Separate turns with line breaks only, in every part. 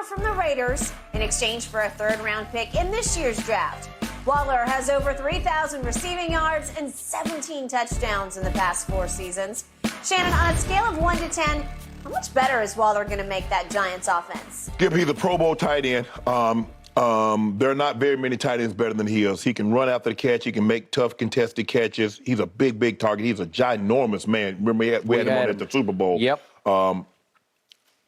Waller from the Raiders in exchange for a third-round pick in this year's draft. Waller has over 3,000 receiving yards and 17 touchdowns in the past 4 seasons. Shannon, on a scale of 1 to 10, how much better is Waller going to make that Giants offense?
He's a Pro Bowl tight end. There are not very many tight ends better than he is. He can run after the catch. He can make tough contested catches. He's a big, big target. He's a ginormous man. Remember, we had him on at the Super Bowl.
Yep.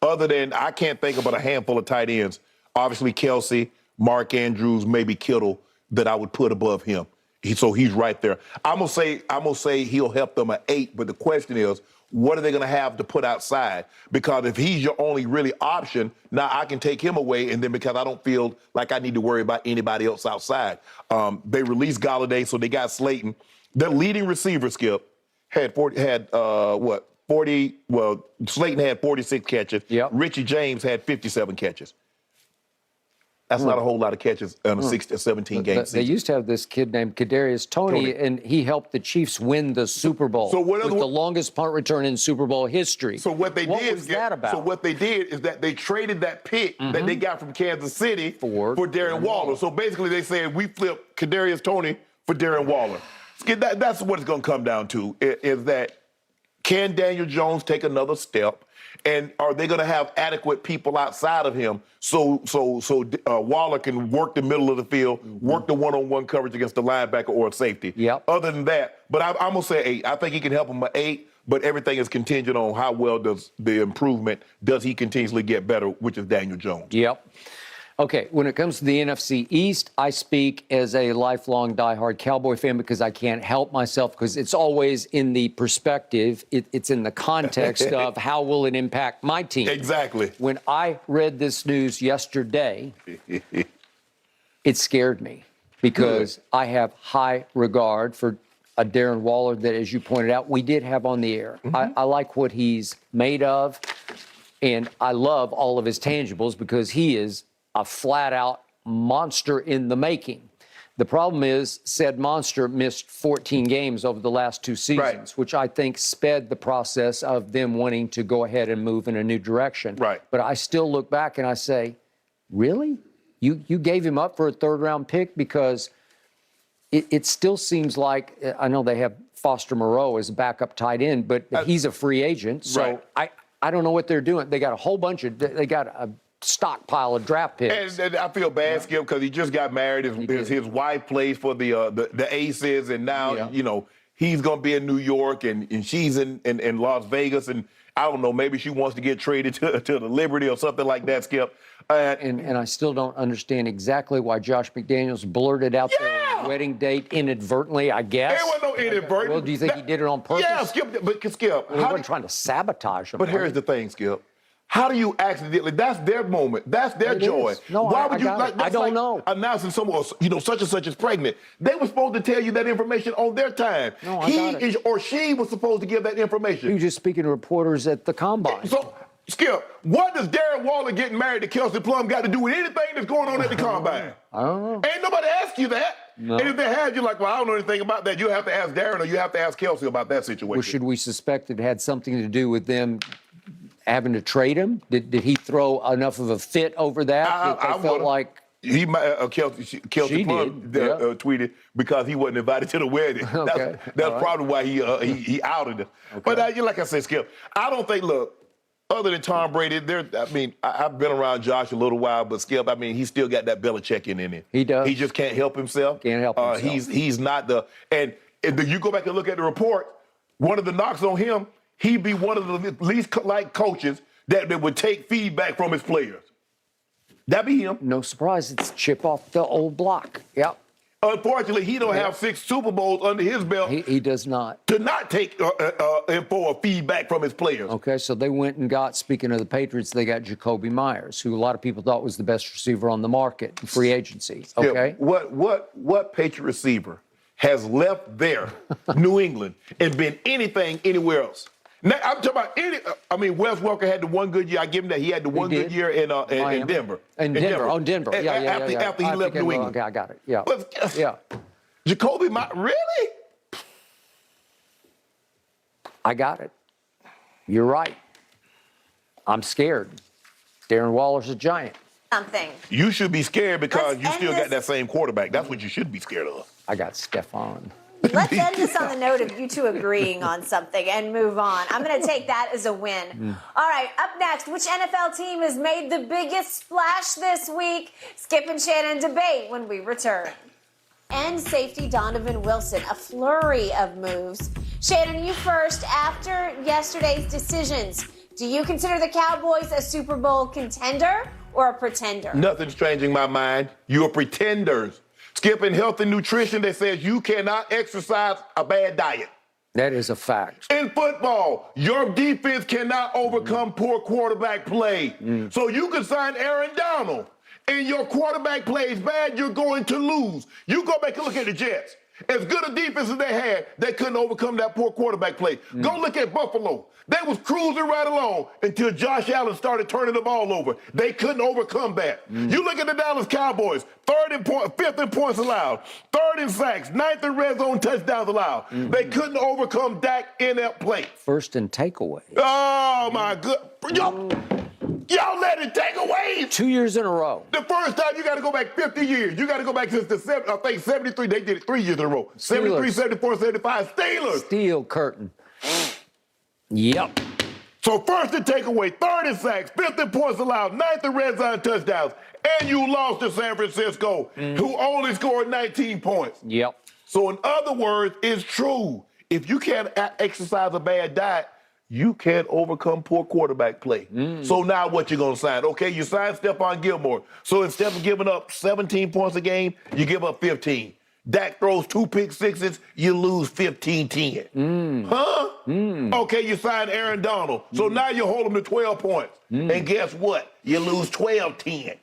Other than, I can't think about a handful of tight ends. Obviously, Kelsey, Mark Andrews, maybe Kittle, that I would put above him. So he's right there. I'm gonna say he'll help them at 8, but the question is, what are they gonna have to put outside? Because if he's your only really option, now I can take him away, and then because I don't feel like I need to worry about anybody else outside. They released Galladay, so they got Slayton. Their leading receiver, Skip, Slayton had 46 catches.
Yep.
Richie James had 57 catches. That's not a whole lot of catches on a 17-game season.
They used to have this kid named Kadarius Toney, and he helped the Chiefs win the Super Bowl with the longest punt return in Super Bowl history.
So what was that about? So what they did is that they traded that pick that they got from Kansas City for Darren Waller. So basically they said, we flipped Kadarius Toney for Darren Waller. That's what it's going to come down to, is that can Daniel Jones take another step? And are they going to have adequate people outside of him so Waller can work the middle of the field, work the one-on-one coverage against the linebacker or a safety?
Yep.
Other than that, but I'm going to say 8. I think he can help him at 8, but everything is contingent on how well does the improvement, does he continuously get better, which is Daniel Jones.
Yep. Okay, when it comes to the NFC East, I speak as a lifelong diehard Cowboy fan because I can't help myself, because it's always in the perspective, it's in the context of how will it impact my team.
Exactly.
When I read this news yesterday, it scared me because I have high regard for a Darren Waller that, as you pointed out, we did have on the air. I like what he's made of, and I love all of his tangibles because he is a flat-out monster in the making. The problem is, said monster missed 14 games over the last 2 seasons, which I think sped the process of them wanting to go ahead and move in a new direction.
Right.
But I still look back and I say, really? You gave him up for a third-round pick? Because it still seems like, I know they have Foster Moreau as a backup tight end, but he's a free agent. So I don't know what they're doing. They got a whole bunch of, they got a stockpile of draft picks.
And I feel bad, Skip, because he just got married. His wife plays for the Aces, and now he's going to be in New York, and she's in Las Vegas, and I don't know, maybe she wants to get traded to the Liberty or something like that, Skip.
And I still don't understand exactly why Josh McDaniels blurted out their wedding date inadvertently, I guess.
There was no inadvertent.
Well, do you think he did it on purpose?
Yeah, Skip. But Skip,
he wasn't trying to sabotage him.
But here's the thing, Skip. How do you accidentally? That's their moment. That's their joy.
No,
why would you?
I don't know.
Announcing someone, such and such is pregnant. They were supposed to tell you that information on their time.
No, I got it.
Or she was supposed to give that information.
You were just speaking to reporters at the combine.
So, Skip, what does Darren Waller getting married to Kelsey Plum got to do with anything that's going on at the combine?
I don't know.
Ain't nobody asked you that.
No.
And if they had, you're like, well, I don't know anything about that. You have to ask Darren, or you have to ask Kelsey about that situation.
Well, should we suspect it had something to do with them having to trade him? Did he throw enough of a fit over that? I felt like
he might. Kelsey Plum tweeted because he wasn't invited to the wedding.
Okay.
That's probably why he outed him. Okay. But like I said, Skip, I don't think. Look, other than Tom Brady, I've been around Josh a little while, but Skip, he's still got that Belichick in him.
He does.
He just can't help himself.
Can't help himself.
He's not the. And if you go back and look at the report, one of the knocks on him, he'd be one of the least liked coaches that would take feedback from his players. That'd be him.
No surprise, it's chip off the old block. Yep.
Unfortunately, he don't have 6 Super Bowls under his belt.
He does not.
To not take info or feedback from his players.
Okay, so they went and got, speaking of the Patriots, they got Jacoby Myers, who a lot of people thought was the best receiver on the market in free agency. Okay.
Yeah, what Patriot receiver has left there, New England, and been anything anywhere else? Now, I'm talking about Wes Welker had the one good year. I give him that. He had the one good year in Denver.
In Denver. Oh, Denver. Yeah.
After he left New England.
Okay, I got it. Yeah.
But,
yeah.
Jacoby Myers, really?
I got it. You're right. I'm scared. Darren Waller's a giant.
Something.
You should be scared because
Let's
you
end
still got
this-
that same quarterback. That's what you should be scared of.
I got Stephon.
Let's end this on the note of you two agreeing on something and move on. I'm going to take that as a win. All right, up next, which NFL team has made the biggest splash this week? Skip and Shannon debate when we return. And safety Donovan Wilson, a flurry of moves. Shannon, you first. After yesterday's decisions, do you consider the Cowboys a Super Bowl contender or a pretender?
Nothing's changing my mind. You're pretenders. Skipping health and nutrition that says you cannot exercise a bad diet.
That is a fact.
In football, your defense cannot overcome poor quarterback play. So you can sign Aaron Donald, and your quarterback plays bad, you're going to lose. You go back and look at the Jets. As good a defense as they had, they couldn't overcome that poor quarterback play. Go look at Buffalo. They was cruising right along until Josh Allen started turning the ball over. They couldn't overcome that. You look at the Dallas Cowboys, fifth in points allowed, third in sacks, ninth in red zone touchdowns allowed. They couldn't overcome Dak in that play.
First in takeaway.
Oh, my God. Y'all let it take away.
2 years in a row.
The first time, you got to go back 50 years. You got to go back since I think 73. They did it 3 years in a row. 73, 74, 75. Steelers.
Steel curtain. Yep.
So first in takeaway, third in sacks, fifth in points allowed, ninth in red zone touchdowns, and you lost to San Francisco, who only scored 19 points.
Yep.
So in other words, it's true. If you can't exercise a bad diet, you can't overcome poor quarterback play. So now what you going to sign? Okay, you signed Stephon Gilmore. So instead of giving up 17 points a game, you give up 15. Dak throws 2 pick sixes, you lose 15-10. Huh? Okay, you signed Aaron Donald. So now you hold him to 12 points. And guess what? You lose 12-10.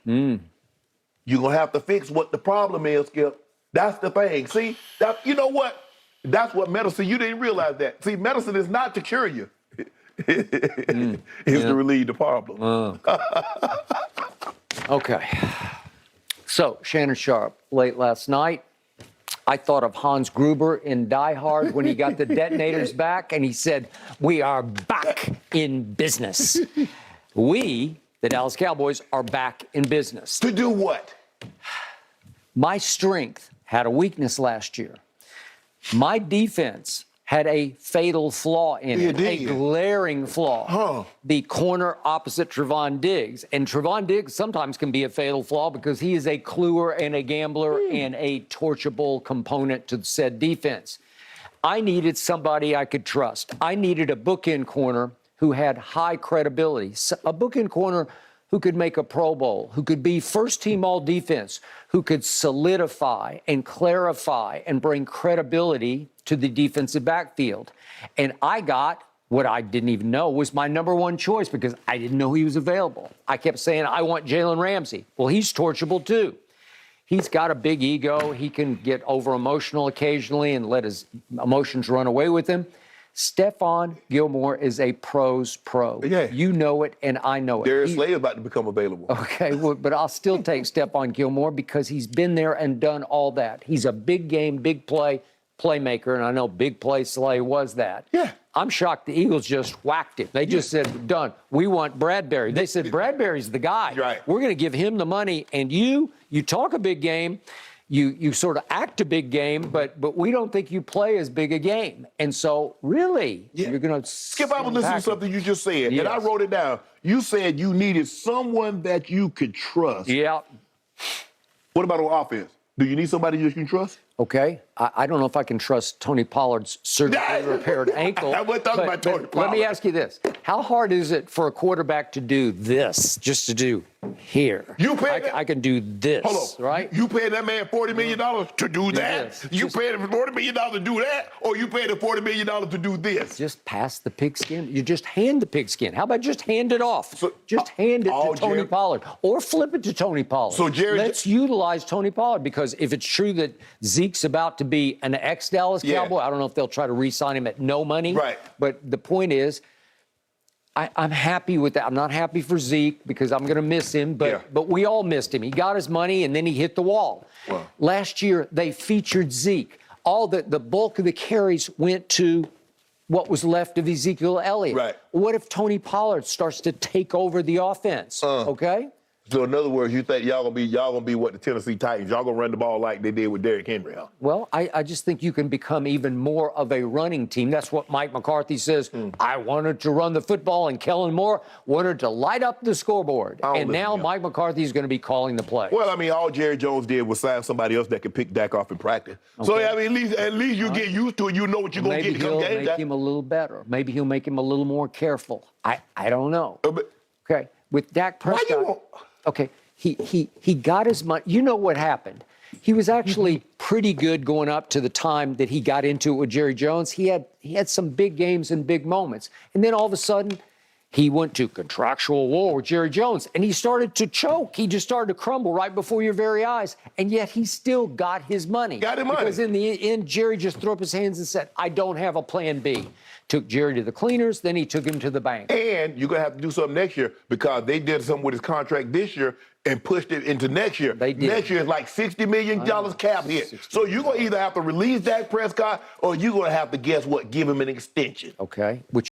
You're going to have to fix what the problem is, Skip. That's the thing. See, you know what? That's what medicine, you didn't realize that. See, medicine is not to cure you. It's to relieve the problem.
Okay. So, Shannon Sharp, late last night, I thought of Hans Gruber in Die Hard when he got the detonators back, and he said, "We are back in business." We, the Dallas Cowboys, are back in business.
To do what?
My strength had a weakness last year. My defense had a fatal flaw in it, a glaring flaw. The corner opposite Trevon Diggs. And Trevon Diggs sometimes can be a fatal flaw because he is a cluer and a gambler and a torchable component to said defense. I needed somebody I could trust. I needed a bookend corner who had high credibility, a bookend corner who could make a Pro Bowl, who could be first-team all-defense, who could solidify and clarify and bring credibility to the defensive backfield. And I got what I didn't even know was my number one choice because I didn't know he was available. I kept saying, I want Jalen Ramsey. Well, he's torchable too. He's got a big ego. He can get over-emotional occasionally and let his emotions run away with him. Stephon Gilmore is a pro's pro.
Yeah.
You know it, and I know it.
Darius Slay is about to become available.
Okay, well, but I'll still take Stephon Gilmore because he's been there and done all that. He's a big game, big playmaker, and I know big play Slay was that.
Yeah.
I'm shocked the Eagles just whacked him. They just said, done. We want Bradbury. They said, Bradbury's the guy.
Right.
We're going to give him the money, and you talk a big game. You sort of act a big game, but we don't think you play as big a game. And so, really, you're going to...
Skip, I was listening to something you just said, and I wrote it down. You said you needed someone that you could trust.
Yeah.
What about on offense? Do you need somebody you can trust?
Okay. I don't know if I can trust Tony Pollard's surgically repaired ankle.
I wasn't talking about Tony Pollard.
Let me ask you this. How hard is it for a quarterback to do this, just to do here? I can do this,
hold on.
right?
You paid that man $40 million to do that?
Yes.
You paid him $40 million to do that? Or you paid him $40 million to do this?
Just pass the pigskin. You just hand the pigskin. How about just hand it off? Just hand it to Tony Pollard. Or flip it to Tony Pollard.
So, Jerry,
let's utilize Tony Pollard because if it's true that Zeke's about to be an ex-Dallas Cowboy, I don't know if they'll try to re-sign him at no money.
Right.
But the point is, I'm happy with that. I'm not happy for Zeke because I'm going to miss him, but we all missed him. He got his money, and then he hit the wall. Wow. Last year, they featured Zeke. All the bulk of the carries went to what was left of Ezekiel Elliott.
Right.
What if Tony Pollard starts to take over the offense, okay?
So in other words, you think y'all gonna be what the Tennessee Titans? Y'all gonna run the ball like they did with Derrick Henry, huh?
Well, I just think you can become even more of a running team. That's what Mike McCarthy says. I wanted to run the football, and Kellen Moore wanted to light up the scoreboard. And now Mike McCarthy is going to be calling the play.
Well, I mean, all Jerry Jones did was sign somebody else that could pick Dak off in practice. Okay. So I mean, at least you get used to it. You know what you're gonna get come game time.
Maybe he'll make him a little better. Maybe he'll make him a little more careful. I don't know. Okay, with Dak Prescott.
Why you won't?
Okay. He got his money. You know what happened? He was actually pretty good going up to the time that he got into it with Jerry Jones. He had some big games and big moments. And then all of a sudden, he went to contractual war with Jerry Jones, and he started to choke. He just started to crumble right before your very eyes. And yet he still got his money.
Got his money.
Because in the end, Jerry just threw up his hands and said, I don't have a plan B. Took Jerry to the cleaners, then he took him to the bank.
And you're going to have to do something next year because they did something with his contract this year and pushed it into next year.
They did.
Next year is like $60 million cap hit. So you're going to either have to release Dak Prescott or you're going to have to, guess what, give him an extension.
Okay. Which